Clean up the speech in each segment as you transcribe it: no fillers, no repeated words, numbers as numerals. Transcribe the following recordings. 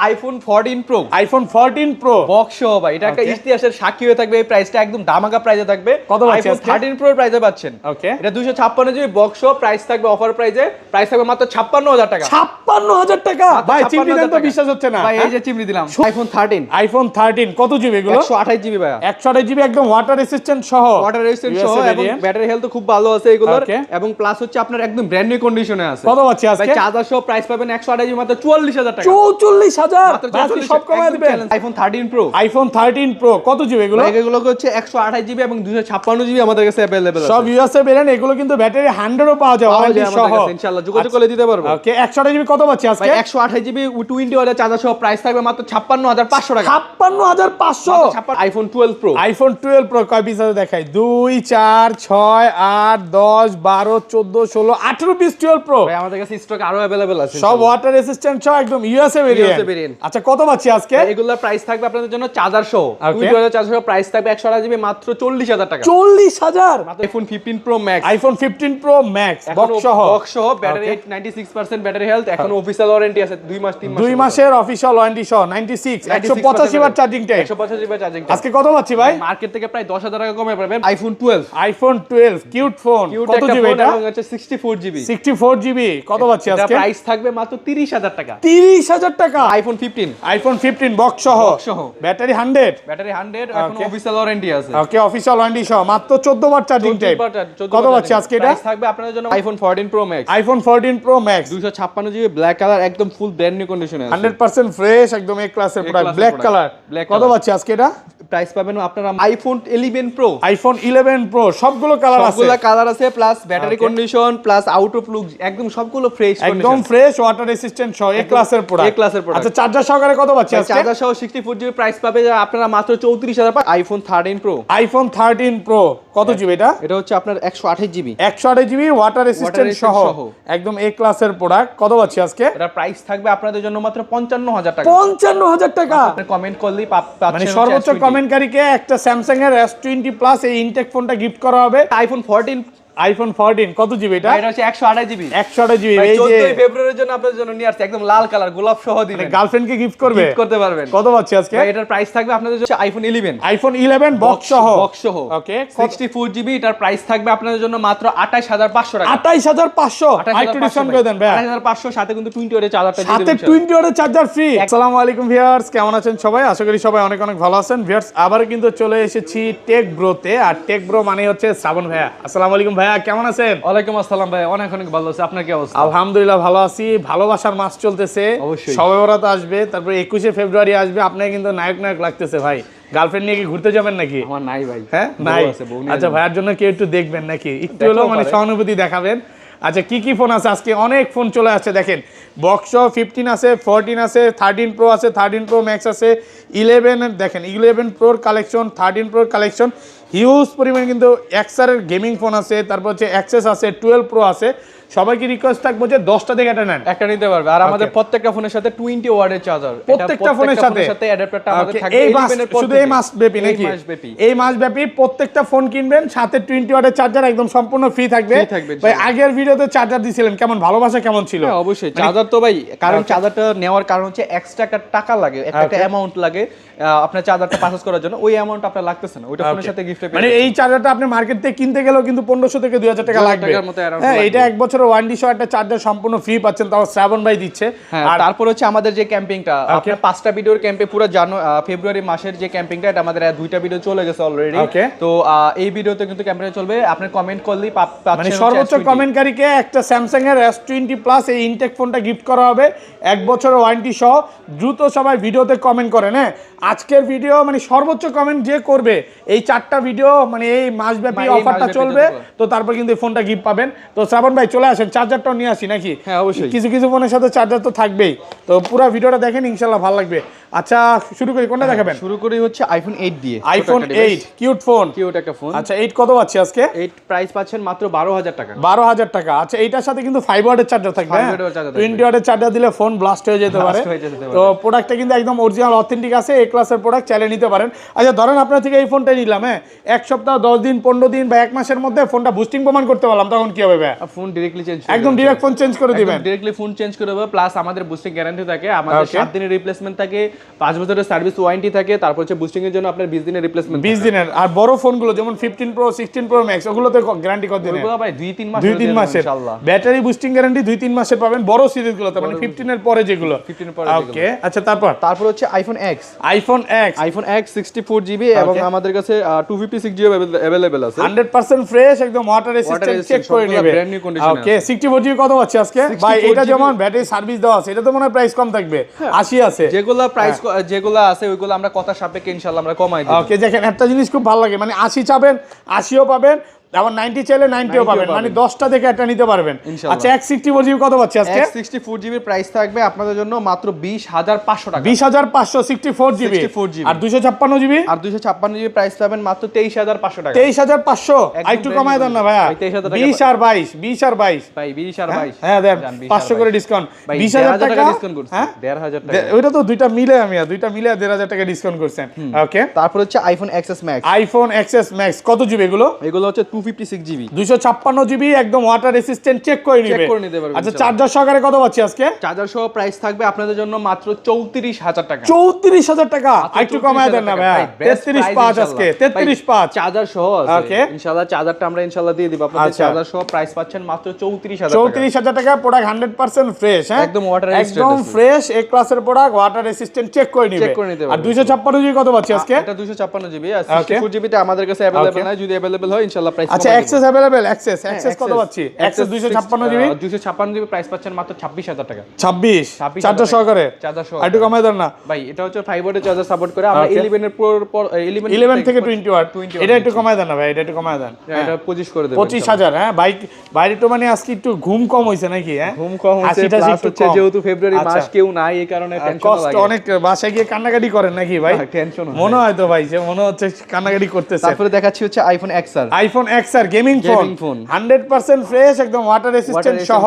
IPhone 14 pro. IPhone 14 pro box সহ ভাই, এটা একটা ইতিহাসের সাক্ষী হয়ে থাকবে। এই প্রাইসটা একদম দামাকা প্রাইসে থাকবে। কত পাচ্ছেন আইফোন আজকে? 13 প্রো প্রাইসে পাচ্ছেন। ওকে, এটা 256 জিবি বক্স সহ, প্রাইস থাকবে অফার প্রাইসে, প্রাইস থাকবে মাত্র 56000 টাকা। 56000 টাকা ভাই, চিমনি দেন তো, বিশ্বাস হচ্ছে না ভাই। এই যে চিমনি দিলাম, আইফোন 13। আইফোন 13 কত জিবি এগুলো? 128 জিবি ভাই, 128 জিবি একদম ওয়াটার রেসিস্ট্যান্ট সহ, ওয়াটার রেজিস্ট্যান্ট সহ, এবং ব্যাটারি হেলথ খুব ভালো আছে এগুলোর। এবং প্লাস হচ্ছে আপনার একদম ব্র্যান্ড নিউ কন্ডিশনে আছে। কত পাচ্ছি আজকে? ভাই চার্জার সহ প্রাইস পাবেন 128 জিবি মাত্র 44000 টাকা। 44000 আজকে সব কমায় দিবেন। IPhone 13 pro. আইফোন 13 প্রো কত জিবি এগুলো? এগুলো হচ্ছে 128 জিবি এবং 256 জিবি আমাদের কাছে अवेलेबल আছে। সব ইউএসএ ভেরিয়েন্ট, এগুলো কিন্তু ব্যাটারি 100 ও পাওয়া যায় ওয়ারেন্টি সহ ইনশাআল্লাহ যোগাযোগ করে দিতে পারবো। ওকে, 128 জিবি কত পাচ্ছি আজকে? ভাই 128 জিবি 20 ওয়াটের চার্জার সহ প্রাইস থাকবে মাত্র 56500 টাকা। 56500। IPhone 12 pro. আইফোন 12 প্রো কয় পিস আছে দেখাই? 2 4 6 8 10 12 14 16 18 পিস 12 প্রো। ভাই আমাদের কাছে স্টক আরো अवेलेबल আছে সব ওয়াটার রেসিস্ট্যান্ট সহ একদম ইউএসএ ভেরিয়েন্ট। variant। আচ্ছা, কত পাচ্ছি আজকে? এগুলোর প্রাইস থাকবে আপনাদের জন্য চার্জার সহ 20 ওয়াটের চার্জার সহ প্রাইস থাকবে 128 জিবি মাত্র 40000 টাকা। 40000। IPhone 15 pro max. IPhone 15 pro max box সহ, ব্যাটারি 96% ব্যাটারি হেলথ, এখন অফিশিয়াল ওয়ারেন্টি আছে 2 মাস 3 মাস। 2 মাসের অফিশিয়াল ওয়ারেন্টি সহ 96 185 watt charging time. 185 GB charging. আজকে কত পাচ্ছি ভাই? মার্কেট থেকে প্রায় 10000 টাকা কমে পাবেন আইফোন 12। আইফোন 12 কিউট ফোন, কত জিবি এটা? এবং হচ্ছে 64 জিবি। 64 জিবি কত পাচ্ছি এটা আজকে? প্রাইস থাকবে মাত্র 30000 টাকা। 30000 টাকা। আইফোন 15। আইফোন 15 বক্স সহ, ব্যাটারি 100, ব্যাটারি 100, এখন অফিশিয়াল ওয়ারেন্টি আছে। ওকে, অফিশিয়াল ওয়ারেন্টি সহ মাত্র 14 ওয়াট চার্জিং টাইম। কত পাচ্ছি আজকে এটা? প্রাইস থাকবে আপনাদের জন্য iPhone 14 pro max. IPhone 14 pro max 256 GB black colour, একদম ফুল ব্র্যান্ড নিউ কন্ডিশনে আছে। 100% ফ্রেশ, একদম এ ক্লাসের প্রোডাক্ট, ব্ল্যাক কালার। কত পাচ্ছি আজকে এটা? প্রাইস পাবেন আপনারা আইফোন 11 প্রো। আইফোন 11 প্রো সবগুলো কালার আছে, সবগুলো কালার আছে, plus battery condition, plus out of look, একদম সবগুলো ফ্রেশ কন্ডিশন, একদম ফ্রেশ, ওয়াটার রেসিস্ট্যান্ট সহ এ ক্লাসের প্রোডাক্ট। এ ক্লাসের প্রোডাক্ট। আচ্ছা, চার্জার সহকারে কত পাচ্ছি আজকে? চার্জার সহ 64 জিবি প্রাইস পাবে আপনারা মাত্র 34000 টাকা। IPhone 13 pro. আইফোন 13 প্রো কত জিবি এটা? এটা হচ্ছে আপনার 128 জিবি, 128 জিবি ওয়াটার রেসিস্ট্যান্ট সহ একদম এ ক্লাসের প্রোডাক্ট। কত পাচ্ছি আজকে? এটা প্রাইস থাকবে আপনাদের জন্য মাত্র 55000 টাকা। 55000 টাকা। আপনি কমেন্ট করলেই পাচ্ছেন। মানে সর্বোচ্চ কমেন্টকারীকে একটা স্যামসাং এর S20 প্লাস এই ইনটেক ফোনটা গিফট করা হবে। আইফোন 14। আইফোন 14 কত জিবি এটা? এটা হচ্ছে 128 জিবি। 128 জিবি। এই যে 14 ফেব্রুয়ারির জন্য আপনাদের জন্য নিয়ে আসছে, একদম লাল কালার গোলাপ সহ দিবেন, গার্লফ্রেন্ডকে গিফট করবে, গিফট করতে পারবেন। কত পাচ্ছি আজকে? এটার প্রাইস থাকবে আপনাদের জন্য আইফোন 11। আইফোন 11 বক্স সহ, ওকে, 64 জিবি। এটার প্রাইস থাকবে আপনাদের জন্য মাত্র 28500 টাকা। 28500। আরেকটু ডিসকাউন্ট করে দেন ভাই। 28500 সাথে কিন্তু 20 ওয়াটের চার্জারটা দিয়ে সাথে দিবেন। 20 ওয়াটের চার্জার ফ্রি। আসসালামু আলাইকুম ভিউয়ার্স, কেমন আছেন সবাই? আশা করি সবাই অনেক অনেক ভালো আছেন। ভিউয়ার্স, আবার কিন্তু চলে এসেছি টেক ব্রোতে। আর টেক ব্রো মানে হচ্ছে শ্রাবণ ভাইয়া। আসসালামু আলাইকুম ভাইয়া, কেমন আছেন? ওয়ালাইকুম আসসালাম ভাই, অনেক অনেক ভালো আছে। আপনার কি অবস্থা? আলহামদুলিল্লাহ ভালো আছি। ভালোবাসার মাস চলতেছে, অবশ্যই শবে বরাত আসবে, তারপরে 21শে ফেব্রুয়ারি আসবে। আপনাকে কিন্তু নায়ক নায়ক লাগতেছে ভাই। গার্লফ্রেন্ড নিয়ে কি ঘুরতে যাবেন নাকি? আমার নাই ভাই। হ্যাঁ, নাই। আচ্ছা, ভাইয়ার জন্য কি একটু দেখবেন নাকি? একটু হলেও মানে সহানুভূতি দেখাবেন। আচ্ছা, কি কি ফোন আছে আজকে? অনেক ফোন চলে আসছে দেখেন। বক্স 15 আছে, 14 আছে, 13 প্রো আছে, 13 প্রো ম্যাক্স আছে, 11 দেখেন, 11 প্রোর কালেকশন, 13 প্রোর কালেকশন, হিউজ পরিমাণ কিন্তু এক্সারের গেমিং ফোন আছে, তারপর হচ্ছে অ্যাক্সেস আছে, 12 প্রো আছে। সবাইকে রিকোয়েস্ট থাকবো যে 10টা থেকে একটা নেন, একটা নিতে পারবে। আর আমাদের প্রত্যেকটা ফোনের সাথে 20 ওয়াটের চার্জার, প্রত্যেকটা ফোনের সাথে অ্যাডাপ্টারটা আমাদের থাকবে। এই শুধু এই মাস ব্যাপী নাকি? এই মাস ব্যাপী প্রত্যেকটা ফোন কিনবেন সাথে 20 ওয়াটের চার্জার একদম সম্পূর্ণ ফ্রি থাকবে। ভাই, আগের ভিডিওতে চার্জার দিছিলেন, কেমন ভালোবাসা কেমন ছিল? হ্যাঁ অবশ্যই। চার্জার তো ভাই, কারণ চার্জারটা নেওয়ার কারণ হচ্ছে এক্সট্রা একটা টাকা লাগে, একটা অ্যামাউন্ট লাগে আপনার চার্জারটা পারচেজ করার জন্য। ওই অ্যামাউন্ট আপনার লাগতেছে না, ওইটা ফোনের সাথে গিফটে। মানে এই চার্জারটা আপনি মার্কেট থেকে কিনতে গেলেও কিন্তু 1500 থেকে 2000 টাকা লাগবে। হ্যাঁ, এটা 1 বছরের ওয়ারেন্টি সহ একটা চার্জার সম্পূর্ণ ফ্রি পাচ্ছেন, তাও শ্রাবণ ভাই দিচ্ছে। আর তারপর হচ্ছে আমাদের যে ক্যাম্পিংটা, আপনার 5টা ভিডিওর ক্যাম্পে পুরো ফেব্রুয়ারি মাসের যে ক্যাম্পিংটা, এটা আমাদের 2টা ভিডিও চলে গেছে অলরেডি। তো এই ভিডিওতে কিন্তু ক্যাম্পেইন চলবে। আপনি কমেন্ট করলেই পাচ্ছেন, মানে সর্বোচ্চ কমেন্টকারীকে একটা স্যামসাং এর S20 প্লাস এই ইনটেক ফোনটা গিফট করা হবে 1 বছরের ওয়ারেন্টি সহ। দ্রুত সবাই ভিডিওতে কমেন্ট করেন। হ্যাঁ, আজকের ভিডিও মানে সর্বোচ্চ কমেন্ট যে করবে, এই 4টা ভিডিও মানে এই মাসব্যাপী অফারটা চলবে, তো তারপর কিন্তু এই ফোনটা গিফট পাবেন। তো শ্রাবণ ভাই চলে আসেন, চার্জারটাও নিয়ে আসি নাকি? হ্যাঁ অবশ্যই। কিছু কিছু ফোনের সাথে চার্জার তো থাকবেই। তো পুরো ভিডিওটা দেখেন, ইনশাআল্লাহ ভালো লাগবে। আচ্ছা শুরু করি, কোনটা দেখাবেন? শুরু করি হচ্ছে আইফোন 8 দিয়ে। আইফোন 8 কিউট ফোন, কিউট একটা ফোন। আচ্ছা 8 কত পাচ্ছি আজকে? 8 প্রাইস পাচ্ছেন মাত্র 12000 টাকা। 12000 টাকা। আচ্ছা এইটার সাথে কিন্তু 5 ওয়াটের চার্জার থাকবে, 20 ওয়াটের চার্জার দিলে ফোন ব্লাস্ট হয়ে যেতে পারে। তো প্রোডাক্টটা কিন্তু একদম অরিজিনাল অথেন্টিক আছে, এ ক্লাসের প্রোডাক্ট, চাইলে নিতে পারেন। আচ্ছা ধরেন আপনার থেকে এই ফোনটা নিলাম, হ্যাঁ 1 সপ্তাহ 10 দিন 15 দিন বা 1 মাসের মধ্যে ফোনটা বুস্টিং প্রমাণ করতে পারলাম, তখন কি হবে ভাই? ফোন ডাইরেক্টলি চেঞ্জ, একদম ডাইরেক্ট ফোন চেঞ্জ করে দিবেন। ডাইরেক্টলি ফোন চেঞ্জ করে দেব, প্লাস আমাদের বুস্টিং গ্যারান্টি থাকে, আমাদের 7 দিনের রিপ্লেসমেন্ট থাকে, 5 বছরের সার্ভিস ওয়ারেন্টি থাকে, তারপর হচ্ছে বুস্টিং এর জন্য আপনার 20 দিনের রিপ্লেসমেন্ট, 20 দিনের। আর বড় ফোনগুলো যেমন 15 প্রো 16 প্রো ম্যাক্স ওগুলোতে গ্যারান্টি কত দিনের? ওগুলো ভাই 2-3 মাস, 2-3 মাসের ইনশাআল্লাহ। ব্যাটারি বুস্টিং গ্যারান্টি 2-3 মাসের পাবেন বড় সিরিজগুলোতে, মানে 15 এর পরে যেগুলো। 15 এর পরে ওকে আচ্ছা তারপর হচ্ছে iPhone x. IPhone x 64GB এবং আমাদের কাছে 256GB अवेलेबल আছে। 100% ফ্রেশ, একদম ওয়াটার রেসিস্ট্যান্ট, চেক করে নেবে। ওকে 64GB কত পাচ্ছি আজকে ভাই? এটা যেমন ব্যাটারি সার্ভিস দেওয়া আছে, এটা তো মনে হয় প্রাইস কম থাকবে, 80 আছে। যেগুলা প্রাইস যেগুলা আছে ওইগুলো আমরা কথা সাপেক্ষে ইনশাআল্লাহ আমরা কমাই দেব। ওকে দেখেন একটা জিনিস খুব ভালো লাগে, মানে 80 চাবেন 80ও পাবেন, আবার 90 চাইলে 90ও পাবেন, মানে 10টা দেখে একটা নিতে পারবেন। আচ্ছা 64GB কত পাচ্ছি আজকে? 64GB প্রাইস থাকবে আপনাদের জন্য মাত্র 20500 টাকা। 20500 64GB। আর 256GB? আর 256GB প্রাইস পাবেন মাত্র 23500 টাকা। 23500 একটু কমায় দেন না ভাইয়া। 20 আর 22 ভাই 20 আর 22 হ্যাঁ দেন 500 করে ডিসকাউন্ট। 20000 টাকা ডিসকাউন্ট করছি, 1500 টাকা। ওইটা তো দুইটা মিলে 1500 টাকা ডিসকাউন্ট করছেন। ওকে তারপর হচ্ছে iPhone XS Max। IPhone XS Max কত জিবি এগুলো? এগুলো হচ্ছে 256GB, 256GB, একদম ওয়াটার রেসিস্ট্যান্ট, চেক করে নিবে। আচ্ছা চার্জার সহকারে কত পাচ্ছি আজকে? চার্জার সহ প্রাইস থাকবে আপনাদের জন্য মাত্র 34000 টাকা। 34000 টাকা একটু কমায় দেন না ভাইয়া। 335 আজকে, 335 চার্জার সহ আছে। ওকে ইনশাআল্লাহ চার্জারটা আমরা ইনশাআল্লাহ দিয়ে দিব আপনাদের। চার্জার সহ প্রাইস পাচ্ছেন মাত্র 34000 টাকা। 34000 টাকা, প্রোডাক্ট 100% ফ্রেশ, হ্যাঁ একদম ওয়াটার রেসিস্ট্যান্ট, একদম ফ্রেশ, এ ক্লাসের প্রোডাক্ট, ওয়াটার রেসিস্ট্যান্ট, চেক করে নিবে। আর 256GB কত পাচ্ছি আজকে? এটা 256GB, আর 64GB টা আমাদের কাছে अवेलेबल নাই, যদি अवेलेबल হয় ইনশাআল্লাহ প্রাইস। আচ্ছা এক্সেস अवेलेबल, এক্সেস কত পাচ্ছি? এক্সেস 256GB, 256GB প্রাইস পাচ্ছেন মাত্র 26000 টাকা। 26 চার্জার সহকারে, চার্জার সহ একটু কমায় দেন না ভাই। এটা হচ্ছে 5 ওয়াটের চার্জার সাপোর্ট করে। আমরা 11 এর পর 11 থেকে 20 ওয়াট, এটা একটু কমায় দেন না ভাই, এটা একটু কমায় দেন। এটা 25 করে দেব। 25000। হ্যাঁ বাইরে তো মানে আজকে একটু ঘুম কম হইছে নাকি? হ্যাঁ ঘুম কম হচ্ছে, প্লাস হচ্ছে যেহেতু ফেব্রুয়ারি মাস কেউ নাই, এই কারণে টেনশন লাগে, কষ্ট অনেক। বাসায় গিয়ে কান্নাকাটি করেন নাকি ভাই? টেনশন মনে হয় তো ভাই, যে মনে হচ্ছে কান্নাকাটি করতেছে। তারপরে দেখাচ্ছি হচ্ছে iPhone XR। IPhone XR gaming phone 100% fresh, একদম ওয়াটার রেসিস্ট্যান্ট সহ।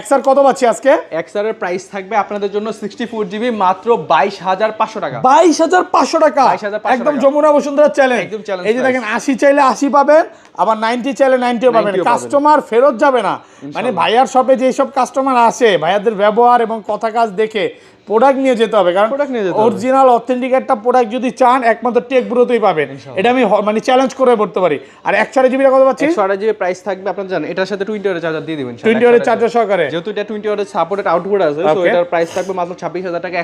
XR কত পাচ্ছি আজকে? XR এর প্রাইস থাকবে আপনাদের জন্য 64GB মাত্র 22500 টাকা। 22500 টাকা, একদম যমুনা বসুন্ধরা চ্যালেঞ্জ। এই যে দেখেন 80 চাইলে 80 পাবেন, আবার 90 চাইলে 90ও পাবেন। কাস্টমার ফেরত যাবে না, মানে ভাইয়ার শপে যে সব কাস্টমার আসে, ভাইয়াদের ব্যবহার এবং কথা কাজ দেখে প্রোডাক্ট নিয়ে যেতে হবে, কারণ অরিজিনাল অথেন্টিক একটা প্রোডাক্ট যদি চান একমাত্র টেক ব্রোতেই পাবেন। এটা আমি মানে চ্যালেঞ্জ করে বলতে পারি। আর 128GB কত পাচ্ছি? 128GB প্রাইস থাকবে আপনারা জানেন, এটার সাথে 20 ওয়াটের চার্জার দিয়ে দিবেন। 20 ওয়াটের চার্জার সহকারে, যেহেতু এটা 20 ওয়াটের সাপোর্টেড আউটপুট আছে, সো এটার প্রাইস থাকবে মাত্র 26000 টাকা।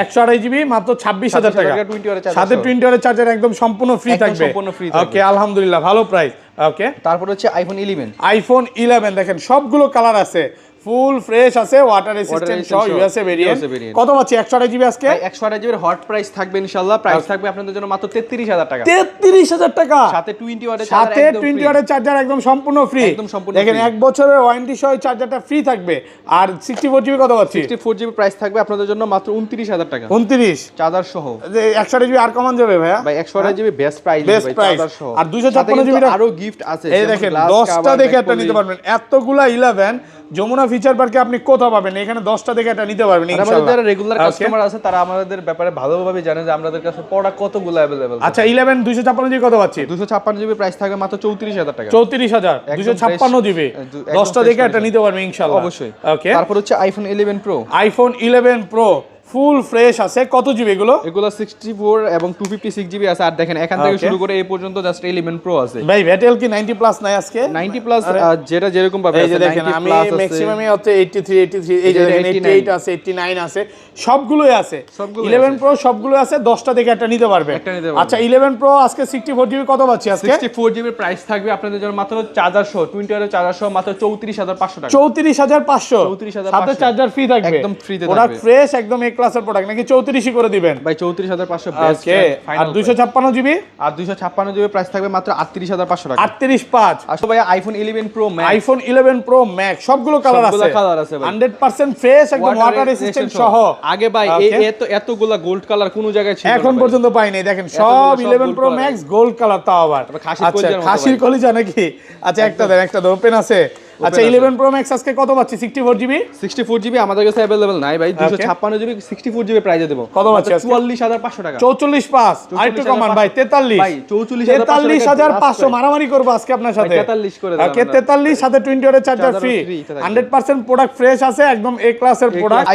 128GB মাত্র 26000 টাকা, 20 ওয়াটের চার্জার, সাথে 20 ওয়াটের চার্জার একদম সম্পূর্ণ ফ্রি থাকবে। ওকে আলহামদুলিল্লাহ, ভালো প্রাইস। ওকে তারপর হচ্ছে আইফোন 11 দেখেন সবগুলো কালার আছে, ফুল ফ্রেশ আছে, ওয়াটার রেসিস্ট্যান্ট সহ, ইউএসএ ভেরিয়েন্ট। কত পাচ্ছি 128GB আজকে? 128GB এর হট প্রাইস থাকবে ইনশাআল্লাহ। প্রাইস থাকবে আপনাদের জন্য মাত্র 33000 টাকা। 33000 টাকা, সাথে 20 ওয়াটের চার্জার একদম সম্পূর্ণ ফ্রি। দেখেন 1 বছরের ওয়ারেন্টি সহ চার্জারটা ফ্রি থাকবে। আর 64GB কত পাচ্ছি? 64GB প্রাইস থাকবে আপনাদের জন্য মাত্র 29000 টাকা। 29 চার্জার সহ। 128GB আর কমান যাবে ভাইয়া? ভাই 128GB বেস্ট প্রাইস ভাই, চার্জার সহ। আর 256GB আরো গিফট আছে, এই দেখেন 10টা দেখে একটা নিতে পারবেন। এতগুলা 11 যমুনা ফিচার পার্কে আপনি কোথাও পাবেন, এখানে 10টা দেখে এটা নিতে পারবেন ইনশাআল্লাহ। আমাদের যারা রেগুলার কাস্টমার আছে তারা আমাদের ব্যাপারে ভালোভাবে জানে যে আমাদের কাছে প্রোডাক্ট কতগুলো अवेलेबल। আচ্ছা 11 256GB কত পাচ্ছি? 256GB প্রাইস থাকে মাত্র 34000 টাকা। 34000 256GB, 10টা দেখে এটা নিতে পারবেন ইনশাআল্লাহ। অবশ্যই। ওকে তারপর হচ্ছে iPhone 11 Pro। IPhone 11 Pro full fresh আছে, কত জিবি এগুলো? এগুলো 64 এবং 256GB আছে। আর দেখেন এখান থেকে শুরু করে এই পর্যন্ত জাস্ট 11 Pro আছে। ভাই ব্যাটেল কি 90 প্লাস নাই আজকে? 90 প্লাস যেটা যেরকম পাবে। এই যে দেখেন আমি ম্যাক্সিমামই হচ্ছে 83 এই যে দেখেন 88 আছে, 89 আছে, সবগুলোই আছে। 11 Pro সবগুলো আছে, 10টা দেখে একটা নিতে পারবে। আচ্ছা 11 Pro আজকে 64GB কত পাচ্ছি আজকে? 64GB প্রাইস থাকবে আপনাদের জন্য মাত্র চার্জার সহ 20 ওয়াটের চার্জার সহ মাত্র 34500 টাকা। 34500, সাথে চার্জার ফ্রি থাকবে, একদম ফ্রিতে থাকবে। প্রোডাক্ট ফ্রেশ, একদম এক ক্লাসের প্রোডাক্ট নাকি 34 করে দিবেন ভাই 34500 বেস্ট ওকে আর 256 জিবি আর 256 জিবি প্রাইস থাকবে মাত্র 38500 টাকা 385 আসলে ভাই iPhone 11 pro max iPhone 11 pro max সবগুলো কালার আছে ভাই 100% ফ্রেশ একদম ওয়াটার রেজিস্ট্যান্ট সহ আগে ভাই এতগুলা গোল্ড কালার কোন জায়গায় ছিল এখন পর্যন্ত পাইনি দেখেন সব 11 প্রো ম্যাক্স গোল্ড কালার তাও আবার আচ্ছা খাসির কলিজা নাকি আচ্ছা একটা দেন একটা ওপেন আছে আচ্ছা 11 প্রো ম্যাক্স আজকে কত পাচ্ছি 64 জিবি 64 জিবি আমাদের কাছে अवेलेबल নাই ভাই 256 জিবি 64 জিবি প্রাইসে দেব কত পাচ্ছি 44500 টাকা 44.5 আরেকটু কমান ভাই 43 ভাই 44500 মারামারি করব আজকে আপনার সাথে 43 করে দাও ওকে 43 সাথে 20 ওয়াটের চার্জার ফ্রি 100% প্রোডাক্ট ফ্রেশ আছে একদম এ ক্লাসের প্রোডাক্ট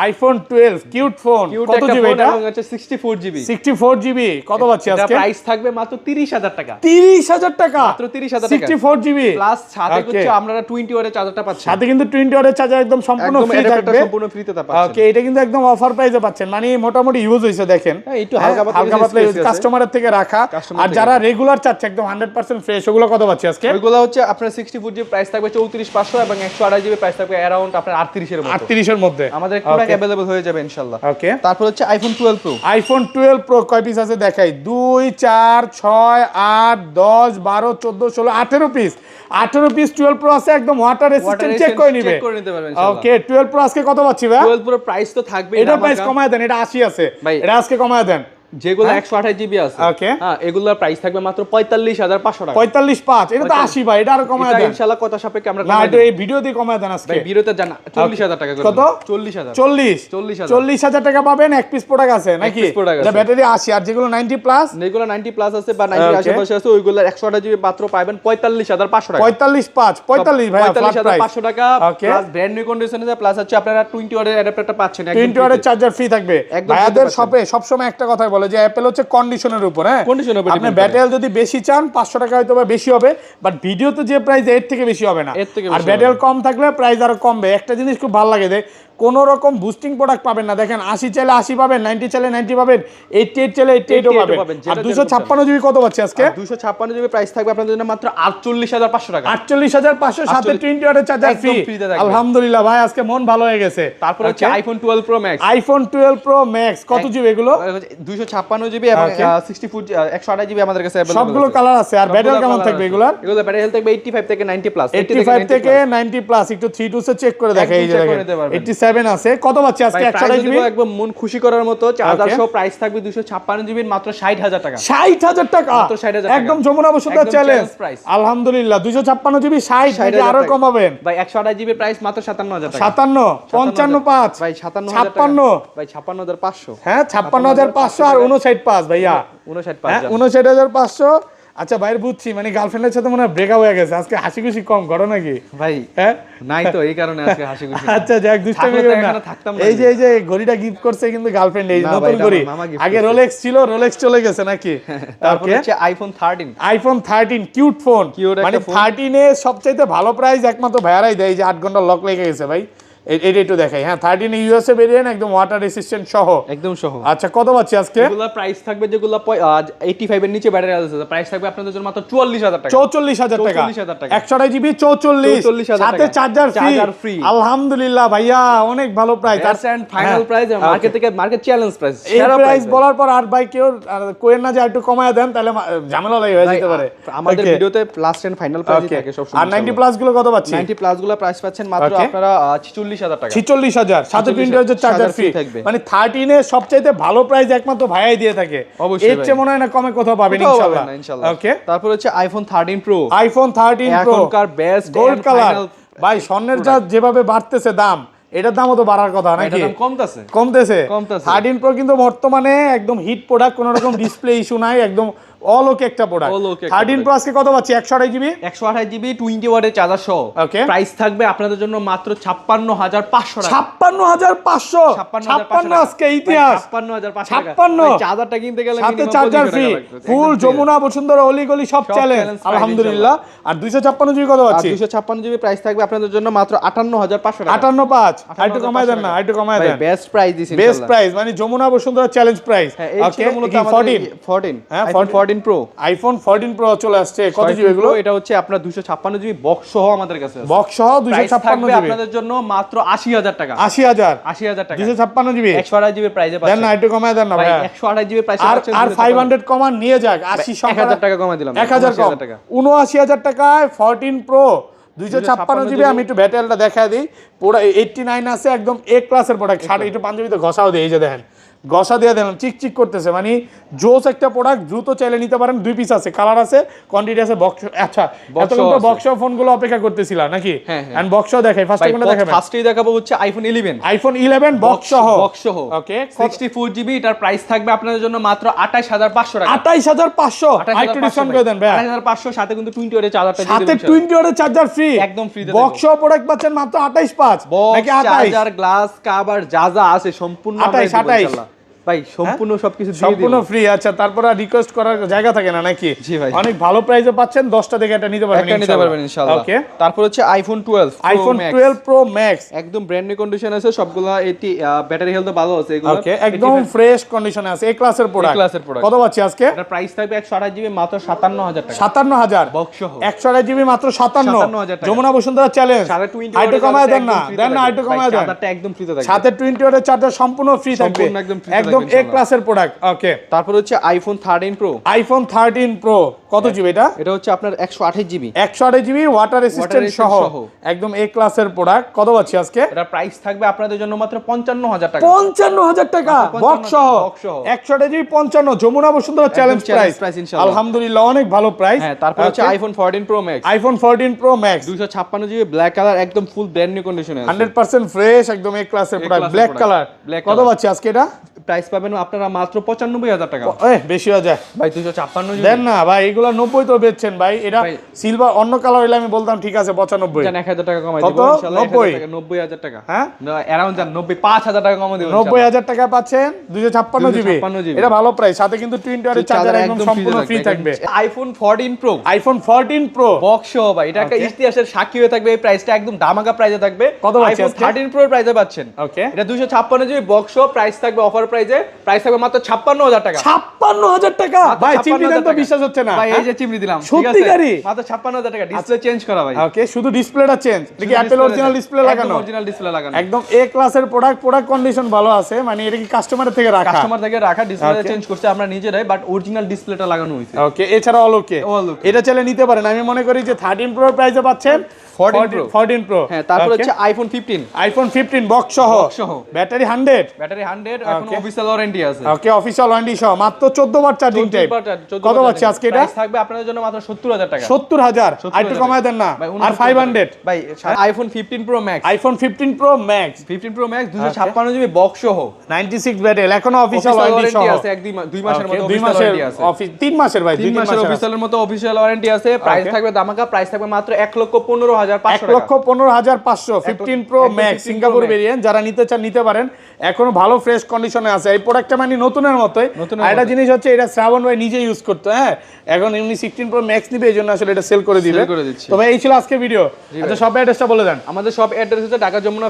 আইফোন 12 কিউট ফোন কত জিবি এটা এবং হচ্ছে 64 জিবি 64 জিবি কত পাচ্ছি আজকে প্রাইস থাকবে মাত্র 30000 টাকা 30000 টাকা মাত্র 30000 টাকা 64 জিবি প্লাস সাথে হচ্ছে আপনারা 20 ওয়াটের চার্জারটা পাচ্ছেন সাথে কিন্তু 20 ওয়াটের চার্জার একদম সম্পূর্ণ ফ্রি থাকবে সম্পূর্ণ ফ্রিতে তা পাচ্ছেন ওকে এটা কিন্তু একদম অফার প্রাইসে পাচ্ছেন মানে মোটামুটি ইউজ হইছে দেখেন একটু হালকা পাতলা ইউজ কাস্টমারের থেকে রাখা আর যারা রেগুলার চাচ্ছে একদম 100% ফ্রেশ ওগুলো কত পাচ্ছি আজকে ওইগুলো হচ্ছে আপনার 64 জিবি প্রাইস থাকবে 34500 এবং 128 জিবি প্রাইস থাকবে अराउंड আপনার 38 এর মধ্যে 38 এর মধ্যে আমাদের প্রোডাক্ট अवेलेबल হয়ে যাবে ইনশাআল্লাহ ওকে তারপর হচ্ছে আইফোন 12 প্রো আইফোন 12 প্রো কয় পিস আছে দেখাই 2 4 6 8 10 12 14 16 18 পিস 18 পিস 12 প্রো আছে একদম ওয়াটার রেজিস্ট্যান্ট চেক করে নিতে পারবেন ইনশাআল্লাহ ওকে 12 প্রো আজকে কত পাচ্ছি ভাই 12 প্রো প্রাইস তো থাকবে এটা প্রাইস কমায় দেন এটা 80 আছে এটা আজকে কমায় দেন যেগুলো 128 জিবি আছে ওকে হ্যাঁ এগুলোর প্রাইস থাকবে মাত্র 45500 টাকা 45.5 এটা তো 80 ভাই এটা আরো কমায় দেন ইনশাআল্লাহ কথা সাপেক্ষে আমরা না এটা এই ভিডিও দিয়ে কমায় দেন আজকে ভাই ভিডিওতে জানা 40000 টাকা কত 40000 টাকা পাবেন এক পিস প্রোডাক্ট আছে নাকি এটা ব্যাটারি 80 আর যেগুলো 90 প্লাস যেগুলো 90 প্লাস আছে বা 90 আশেপাশে আছে ওইগুলো 128 জিবি মাত্র পাবেন 45500 টাকা 45 ভাই 45500 টাকা প্লাস ব্র্যান্ড নিউ কন্ডিশন আছে প্লাস হচ্ছে আপনারা 20 ওয়াটের অ্যাডাপ্টারটা পাচ্ছেন 20 ওয়াটের চার্জার ফ্রি থাকবে ভাইয়াদের শপে সব সময় একটা কথাই বলে যে অ্যাপল হচ্ছে কন্ডিশনের উপর হ্যাঁ আপনি ব্যাটারি যদি বেশি চান 500 টাকা হয়তো বা বেশি হবে বাট ভিডিওতে যে প্রাইস এর থেকে বেশি হবে না আর ব্যাটারি কম থাকলে প্রাইস আরো কমবে একটা জিনিস খুব ভালো লাগে যে কোন রকম বুস্টিং প্রোডাক্ট পাবেন না দেখেন 80 চাইলে 80 পাবেন 90 চাইলে 90 পাবেন 88 চাইলে 88 ও পাবেন আর 256 জিবি কত পাচ্ছি আজকে 256 জিবি প্রাইস থাকবে আপনাদের জন্য মাত্র 48500 টাকা 48500 সাথে 20 ওয়াটের চার্জার ফ্রি আলহামদুলিল্লাহ ভাই আজকে মন ভালো হয়ে গেছে তারপর হচ্ছে iPhone 12 pro max iPhone 12 pro max কত জিবি এগুলো 256 জিবি এবং 64 128 জিবি আমাদের কাছে अवेलेबल সবগুলো কালার আছে আর ব্যাটারি কেমন থাকবে এগুলোর এগুলো ব্যাটারি হেলথ থাকবে 85 থেকে 90 প্লাস 85 থেকে 90 প্লাস একটু 32 এ চেক করে দেখাই এই যে দেখেন 87 আছে কত পাচ্ছি আজকে 128 জিবি একদম মন খুশি করার মতো চার্জার সহ প্রাইস থাকবে 256 জিবি মাত্র 60000 টাকা 60000 টাকা মাত্র 60000 টাকা একদম যমুনা বসুন্ধরা চ্যালেঞ্জ আলহামদুলিল্লাহ 256 জিবি 60 এটা আরো কমাবেন ভাই 128 জিবি প্রাইস মাত্র 57000 টাকা 57 55 ভাই 57000 টাকা 56 ভাই 56500 হ্যাঁ 56500 আর 595 ভাইয়া 59500 59500 আচ্ছা ভাইয়ের বুঝছি মানে গার্লফ্রেন্ডের সাথে মনে হয় ব্রেকআপ হয়ে গেছে আজকে হাসি খুশি কম করো নাকি ভাই হ্যাঁ নাই তো এই কারণে আজকে হাসি খুশি আচ্ছা যাক দুষ্টামি করেন না এই যে ঘড়িটা গিফট করছে কিন্তু গার্লফ্রেন্ড এই নতুন ঘড়ি আগে রোলেক্স ছিল রোলেক্স চলে গেছে নাকি তারপর হচ্ছে আইফোন 13 কিউট ফোন মানে 13 এ সবচেয়ে ভালো প্রাইস একমাত্র ভাইয়ারাই দেয় যে 8 ঘন্টা লক লেগে গেছে ভাই এটা একটু দেখাই হ্যাঁ 13 ইউএসএ ভেরিয়েন্ট একদম ওয়াটার রেসিস্ট্যান্ট সহ একদম সহ আচ্ছা কত পাচ্ছি আজকে এগুলা প্রাইস থাকবে যেগুলো 85 এর নিচে ব্যাটারি আছে প্রাইস থাকবে আপনাদের জন্য মাত্র 44000 টাকা 44000 টাকা 128 জিবি 44 সাথে চার্জার ফ্রি আলহামদুলিল্লাহ ভাইয়া অনেক ভালো প্রাইস আর final price market challenge price এই প্রাইস বলার পর আর ভাই কেউ কোয়েন না যে একটু কমায় দেন তাহলে ঝামেলা হয়ে যেতে পারে আমাদের ভিডিওতে লাস্ট এন্ড ফাইনাল প্রাইস থাকে সব সময় আর 90 প্লাস গুলো কত পাচ্ছি 90 প্লাস গুলো প্রাইস পাচ্ছেন মাত্র আপনারা 46000 টাকা 46000 সাথে 20 চার্জার ফ্রি মানে 13 এর সবচেয়ে ভালো প্রাইস একমাত্র ভাইয়াই দিয়ে থাকে এর চেয়ে মনে হয় না কমে কোথাও পাবেন ইনশাআল্লাহ ওকে তারপর হচ্ছে আইফোন 13 প্রো আইফোন 13 প্রো এখনকার বেস্ট গোল্ড কালার ভাই স্বর্ণের যা যেভাবে বাড়তেছে দাম এটার দামও তো বাড়ার কথা নাকি কমতেছে 13 প্রো কিন্তু বর্তমানে একদম হিট প্রোডাক্ট কোনো রকম ডিসপ্লে ইস্যু নাই একদম অল ওকে একটা প্রোডাক্ট 13 প্রো আজকে কত পাচ্ছি 128 জিবি 20 ওয়াটের চার্জার সহ প্রাইস থাকবে আপনাদের জন্য মাত্র 56500 টাকা 56500 আজকে ইতিহাস 56500 চার্জারটা কিনতে গেলে সাথে চার্জার ফ্রি ফুল যমুনা বসুন্ধরা অলিগলি সব চ্যালেঞ্জ আলহামদুলিল্লাহ আর 256 জিবি কত পাচ্ছি 256 জিবি প্রাইস থাকবে আপনাদের জন্য মাত্র 58500 টাকা 585 একটু কমায় দেন না একটু কমায় দেন বেস্ট প্রাইস দিছি বেস্ট প্রাইস মানে Jamuna Bashundhara challenge price okay 14 হ্যাঁ 14 14 Pro আইফোন 14 প্রো চলে আসছে কত জিবি এগুলো এটা হচ্ছে আপনার 256 জিবি বক্স সহ আমাদের কাছে আছে বক্স সহ 256 জিবি আপনাদের জন্য মাত্র 80000 টাকা 80000 টাকা 256 জিবি 128 জিবি প্রাইসে পাচ্ছেন দেন না একটু কমায় দেন না ভাই 128 জিবি প্রাইসে পাচ্ছেন আর 500 কমান নিয়ে যাক 80 সংখ্যা 1000 টাকা কমায় দিলাম 1000 কম 79000 টাকায় 14 প্রো 256 জিবি আমি একটু ব্যাটারিটা দেখায় দিই পুরো 89 আছে একদম এ ক্লাসের প্রোডাক্ট শার্ট একটু পাঞ্জাবিতে ঘষাও দেই এই যে দেখেন ঘষা দিয়ে দিলাম চিকচিক করতেছে মানে জোস একটা প্রোডাক্ট দ্রুত চাইলে নিতে পারেন দুই পিস আছে কালার আছে কোয়ান্টিটি আছে বক্স আচ্ছা এতক্ষণ তো বক্স ফোনগুলো অপেক্ষা করতেছিলা নাকি এন্ড বক্সও দেখাই ফার্স্ট কোনটা দেখাবেন ফার্স্টেই দেখাবো হচ্ছে আইফোন 11 বক্স সহ ওকে 64 জিবি এটার প্রাইস থাকবে আপনাদের জন্য মাত্র 28500 টাকা 28500 একটু ডিসকাউন্ট করে দেন ভাই 28500 সাথে কিন্তু 20 ওয়াটের চার্জারটা দিয়ে সাথে দিবেন 20 ওয়াটের চার্জার ফ্রি একদম ফ্রি দেব বক্স সহ প্রোডাক্ট পাচ্ছেন মাত্র 285 নাকি 28 চার্জার গ্লাস কভার যা যা আছে সম্পূর্ণ আমরা দেব 28 ইনশাআল্লাহ ভাই সম্পূর্ণ সবকিছু দিয়ে সম্পূর্ণ ফ্রি আচ্ছা তারপর আর রিকোয়েস্ট করার জায়গা থাকে না নাকি জি ভাই অনেক ভালো প্রাইসে পাচ্ছেন 10টা থেকে এটা নিতে পারবেন ইনশাআল্লাহ ওকে তারপর হচ্ছে আইফোন 12 আইফোন 12 প্রো ম্যাক্স একদম ব্র্যান্ড নিউ কন্ডিশন আছে সবগুলা এটি ব্যাটারি হেলথ ভালো আছে এগুলো ওকে একদম ফ্রেশ কন্ডিশনে আছে এ ক্লাসের প্রোডাক্ট কত পাচ্ছি আজকে এটা প্রাইস থাকবে 128 জিবি মাত্র 57000 টাকা 57000 বক্স সহ 128 জিবি মাত্র 57,000 টাকা। যমুনা বসুন্ধরা চ্যালেঞ্জ আইটো কমায় দেন না আইটো কমায় দেন চার্জারটা একদম ফ্রি থাকবে সাথে 20 ওয়াটের চার্জার সম্পূর্ণ ফ্রি থাকবে সম্পূর্ণ একদম free একদম থাকবে এ ক্লাসের প্রোডাক্ট ওকে তারপর হচ্ছে আইফোন 13 প্রো আইফোন 13 প্রো কত জিবি এটা এটা হচ্ছে আপনার 128 জিবি 128 জিবি ওয়াটার রেসিস্ট্যান্ট সহ সহ। একদম এ ক্লাসের প্রোডাক্ট কত পাচ্ছি আজকে এটা প্রাইস থাকবে আপনাদের জন্য মাত্র 55000 টাকা 55000 টাকা মাত্র বক্স সহ 55,000 সহ। 128 GB 55 Jamuna Bashundhara challenge challenge price price ইনশাআল্লাহ। আলহামদুলিল্লাহ অনেক ভালো প্রাইস হ্যাঁ তারপর হচ্ছে iPhone 14 pro max iPhone 14 pro max 256 GB black colour একদম ফুল ব্র্যান্ড নিউ কন্ডিশনে আছে 100% ফ্রেশ একদম এ ক্লাসের প্রোডাক্ট class-এর ব্ল্যাক product, কালার black কত color। পাচ্ছি আজকে এটা প্রাইস পাবেন আপনারা মাত্র 95000 টাকা বেশি হয়ে যায় ভাই 256 জিবি দেন না ভাই এগুলো 90 তো বেচছেন ভাই এটা ভাই। সিলভার অন্য কালার হলে আমি বলতাম ঠিক আছে 95 জান 1000 টাকা কমাই কত? দেব ইনশাআল্লাহ 90000 টাকা হ্যাঁ না অ্যারাউন্ড জান 5000 টাকা কমাই দেব 90000 টাকা পাচ্ছেন 256 জিবি 256 GB এটা ভালো প্রাইস সাথে কিন্তু 20 ওয়াটের চার্জার একদম সম্পূর্ণ ফ্রি থাকবে iPhone 14 pro iPhone 14 pro box সহ ভাই এটা একটা ইতিহাসের সাক্ষী হয়ে থাকবে এই প্রাইসটা একদম দামাকা প্রাইসে থাকবে কত পাচ্ছি আইফোন আজকে? 13 প্রো প্রাইসে পাচ্ছেন ওকে এটা 256 জিবি বক্স সহ প্রাইস থাকবে অফার প্রাইসে প্রাইস থাকবে মাত্র 56000 টাকা 56000 টাকা ভাই চিমনি দেন তো বিশ্বাস হচ্ছে না ভাই এই যে চিমনি দিলাম ঠিক সত্যি আছে গাড়ি? মাত্র 56000 টাকা ডিসপ্লে চেঞ্জ করা ভাই ওকে শুধু ডিসপ্লেটা চেঞ্জ দেখি অ্যাপল অরিজিনাল ডিসপ্লে লাগানো অরিজিনাল ডিসপ্লে লাগানো একদম এ ক্লাসের প্রোডাক্ট কন্ডিশন ভালো আছে মানে এটা কি কাস্টমারের থেকে রাখা কাস্টমার থেকে রাখা ডিসপ্লে Okay. চেঞ্জ করছে আমরা নিজেরাই বাট অরিজিনাল ডিসপ্লেটা লাগানো হয়েছে ওকে এছাড়া অলোকে All okay। এটা চাইলে নিতে পারেন আমি মনে করি যে 13 প্রো প্রাইসে পাচ্ছেন 14 Pro 14 প্রো হ্যাঁ তারপর হচ্ছে আইফোন 15 আইফোন 15 বক্স সহ সহ। ব্যাটারি 100 ব্যাটারি 100 এখন Okay। অফিসিয়াল ওয়ারেন্টি আছে ওকে অফিশিয়াল ওয়ারেন্টি সহ মাত্র 14 বার চার্জিং টাইম কত পাচ্ছি আজকে এটা প্রাইস থাকবে আপনাদের জন্য মাত্র 70000 টাকা 70000 আর একটু কমায় দেন না ভাই, আর 500 ভাই iPhone 15 pro max iPhone 15 pro max 15 pro max 256 GB box সহ 96 ব্যাটারি এখনো অফিশিয়াল ওয়ারেন্টি সহ আছে এক দুই মাসের মতো 2 অফিসিয়াল মাসের ওয়ারেন্টি আছে অফিস 3 মাসের ভাই 3 মাসের অফিসিয়ালের মতো অফিসিয়াল ওয়ারেন্টি আছে প্রাইস Okay। থাকবে দামাকা প্রাইস থাকবে মাত্র 1,15,500 1,15,500 15 pro max 15 Singapore Max। Variant যারা নিতে চান নিতে পারেন এখনো ভালো ফ্রেশ কন্ডিশনে আছে এই প্রোডাক্টটা মানে নতুনের মতোই নতুনের আর একটা মতোই। জিনিস হচ্ছে এটা শ্রাবণ ভাই নিজে ইউজ করতে হ্যাঁ এখন এমনি 16 প্রো ম্যাক্স নিবে এইজন্য আসলে এটা সেল করে দিবে করে দিচ্ছি। তবে এই ছিল আজকে ভিডিও আচ্ছা সব অ্যাড্রেসটা বলে দেন আমাদের সব অ্যাড্রেস হচ্ছে ঢাকা যমুনা